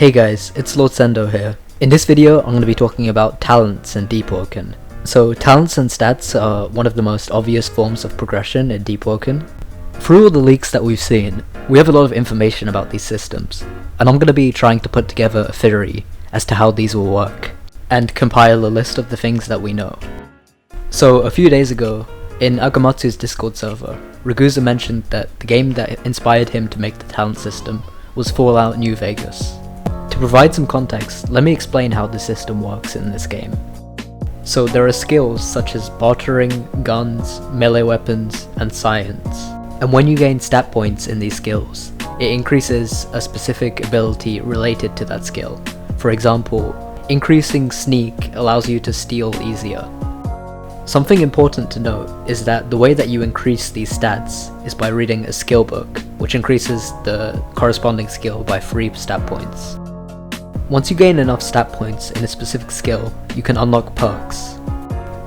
Hey guys, it's Lord Sendo here. In this video, I'm going to be talking about talents in Deepwoken. So talents and stats are one of the most obvious forms of progression in Deepwoken. Through all the leaks that we've seen, we have a lot of information about these systems, and I'm going to be trying to put together a theory as to how these will work, and compile a list of the things that we know. So a few days ago, in Agamatsu's Discord server, Ragusa mentioned that the game that inspired him to make the talent system was Fallout New Vegas. To provide some context, let me explain how the system works in this game. So there are skills such as bartering, guns, melee weapons, and science. And when you gain stat points in these skills, it increases a specific ability related to that skill. For example, increasing sneak allows you to steal easier. Something important to note is that the way that you increase these stats is by reading a skill book, which increases the corresponding skill by 3 stat points. Once you gain enough stat points in a specific skill, you can unlock perks.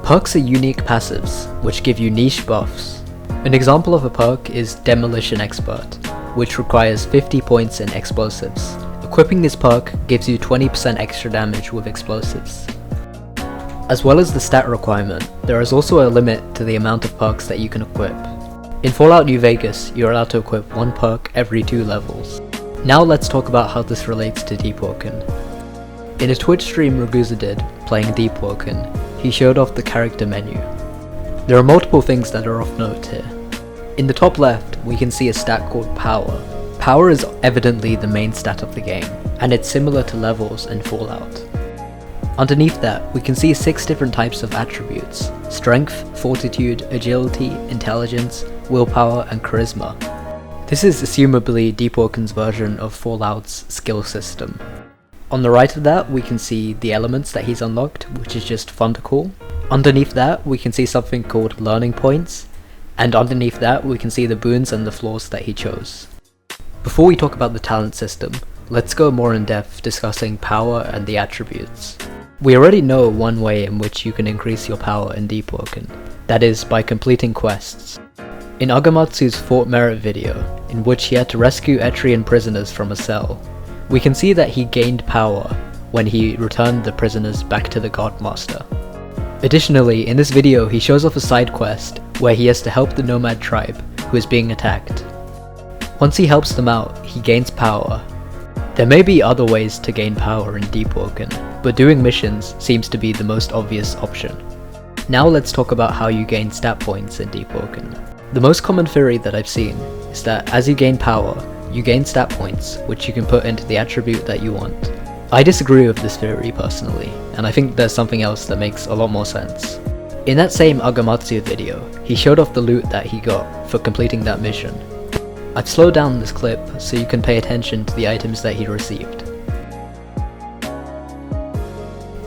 Perks are unique passives, which give you niche buffs. An example of a perk is Demolition Expert, which requires 50 points in explosives. Equipping this perk gives you 20% extra damage with explosives. As well as the stat requirement, there is also a limit to the amount of perks that you can equip. In Fallout New Vegas, you're allowed to equip 1 perk every 2 levels. Now let's talk about how this relates to Deepwoken. In a Twitch stream Ragusa did, playing Deepwoken, he showed off the character menu. There are multiple things that are of note here. In the top left, we can see a stat called Power. Power is evidently the main stat of the game, and it's similar to levels in Fallout. Underneath that, we can see 6 different types of attributes: Strength, Fortitude, Agility, Intelligence, Willpower, and Charisma. This is assumably Deepwoken's version of Fallout's skill system. On the right of that, we can see the elements that he's unlocked, which is just fun to call. Underneath that, we can see something called learning points, and underneath that, we can see the boons and the flaws that he chose. Before we talk about the talent system, let's go more in depth discussing power and the attributes. We already know one way in which you can increase your power in Deepwoken, that is by completing quests. In Agamatsu's Fort Merit video, in which he had to rescue Etrian prisoners from a cell, we can see that he gained power when he returned the prisoners back to the Godmaster. Additionally, in this video he shows off a side quest where he has to help the Nomad tribe who is being attacked. Once he helps them out, he gains power. There may be other ways to gain power in Deepwoken, but doing missions seems to be the most obvious option. Now let's talk about how you gain stat points in Deepwoken. The most common theory that I've seen is that as you gain power, you gain stat points, which you can put into the attribute that you want. I disagree with this theory personally, and I think there's something else that makes a lot more sense. In that same Agamatsu video, he showed off the loot that he got for completing that mission. I've slowed down this clip so you can pay attention to the items that he received.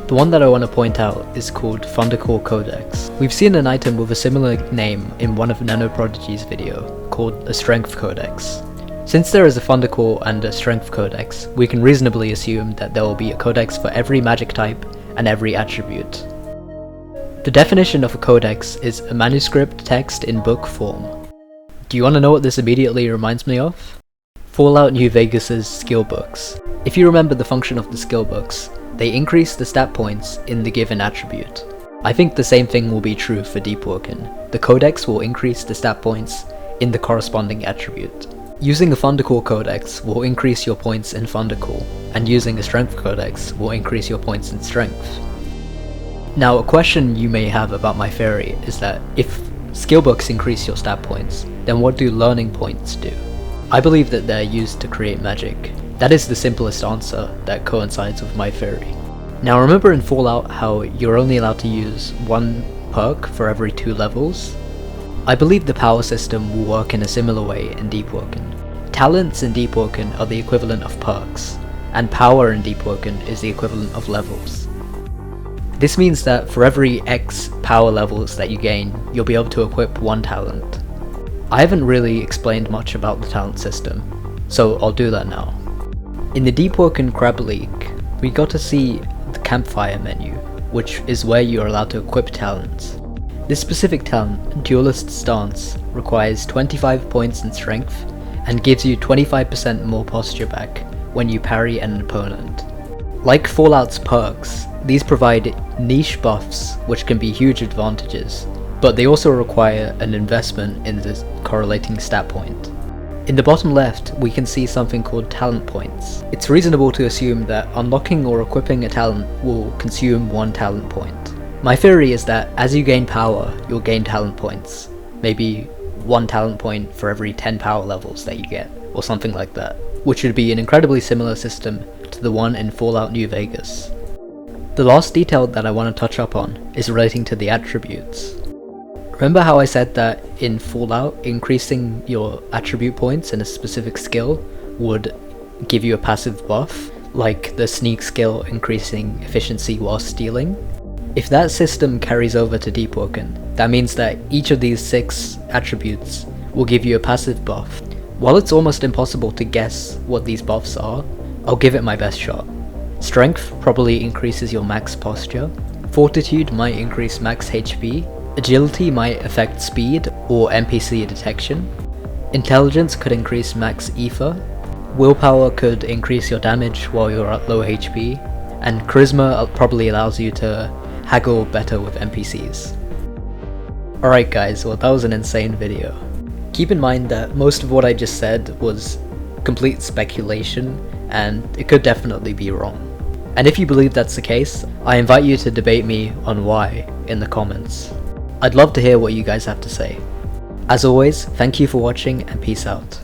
The one that I want to point out is called Thundercore Codex. We've seen an item with a similar name in one of Nanoprodigy's video, called a Strength Codex. Since there is a Thundercore and a Strength Codex, we can reasonably assume that there will be a codex for every magic type and every attribute. The definition of a codex is a manuscript text in book form. Do you want to know what this immediately reminds me of? Fallout New Vegas's skill books. If you remember the function of the skill books, they increase the stat points in the given attribute. I think the same thing will be true for Deepwoken. The codex will increase the stat points in the corresponding attribute. Using a Thundercore codex will increase your points in Thundercore, and using a Strength codex will increase your points in Strength. Now, a question you may have about my theory is that if skill books increase your stat points, then what do learning points do? I believe that they're used to create magic. That is the simplest answer that coincides with my theory. Now remember in Fallout how you're only allowed to use 1 perk for every 2 levels? I believe the power system will work in a similar way in Deepwoken. Talents in Deepwoken are the equivalent of perks, and power in Deepwoken is the equivalent of levels. This means that for every X power levels that you gain, you'll be able to equip 1 talent. I haven't really explained much about the talent system, so I'll do that now. In the Deepwoken Crab Leak, we got to see the campfire menu, which is where you are allowed to equip talents. This specific talent, Duelist Stance, requires 25 points in strength and gives you 25% more posture back when you parry an opponent. Like Fallout's perks, these provide niche buffs which can be huge advantages, but they also require an investment in the correlating stat point. In the bottom left, we can see something called talent points. It's reasonable to assume that unlocking or equipping a talent will consume 1 talent point. My theory is that as you gain power, you'll gain talent points. Maybe 1 talent point for every 10 power levels that you get, or something like that, which would be an incredibly similar system to the one in Fallout New Vegas. The last detail that I want to touch up on is relating to the attributes. Remember how I said that in Fallout, increasing your attribute points in a specific skill would give you a passive buff, like the sneak skill increasing efficiency while stealing? If that system carries over to Deepwoken, that means that each of these 6 attributes will give you a passive buff. While it's almost impossible to guess what these buffs are, I'll give it my best shot. Strength probably increases your max posture, Fortitude might increase max HP, Agility might affect speed or NPC detection, Intelligence could increase max ether, Willpower could increase your damage while you're at low HP, and Charisma probably allows you to haggle better with NPCs. Alright guys, well that was an insane video. Keep in mind that most of what I just said was complete speculation, and it could definitely be wrong. And if you believe that's the case, I invite you to debate me on why in the comments. I'd love to hear what you guys have to say. As always, thank you for watching and peace out.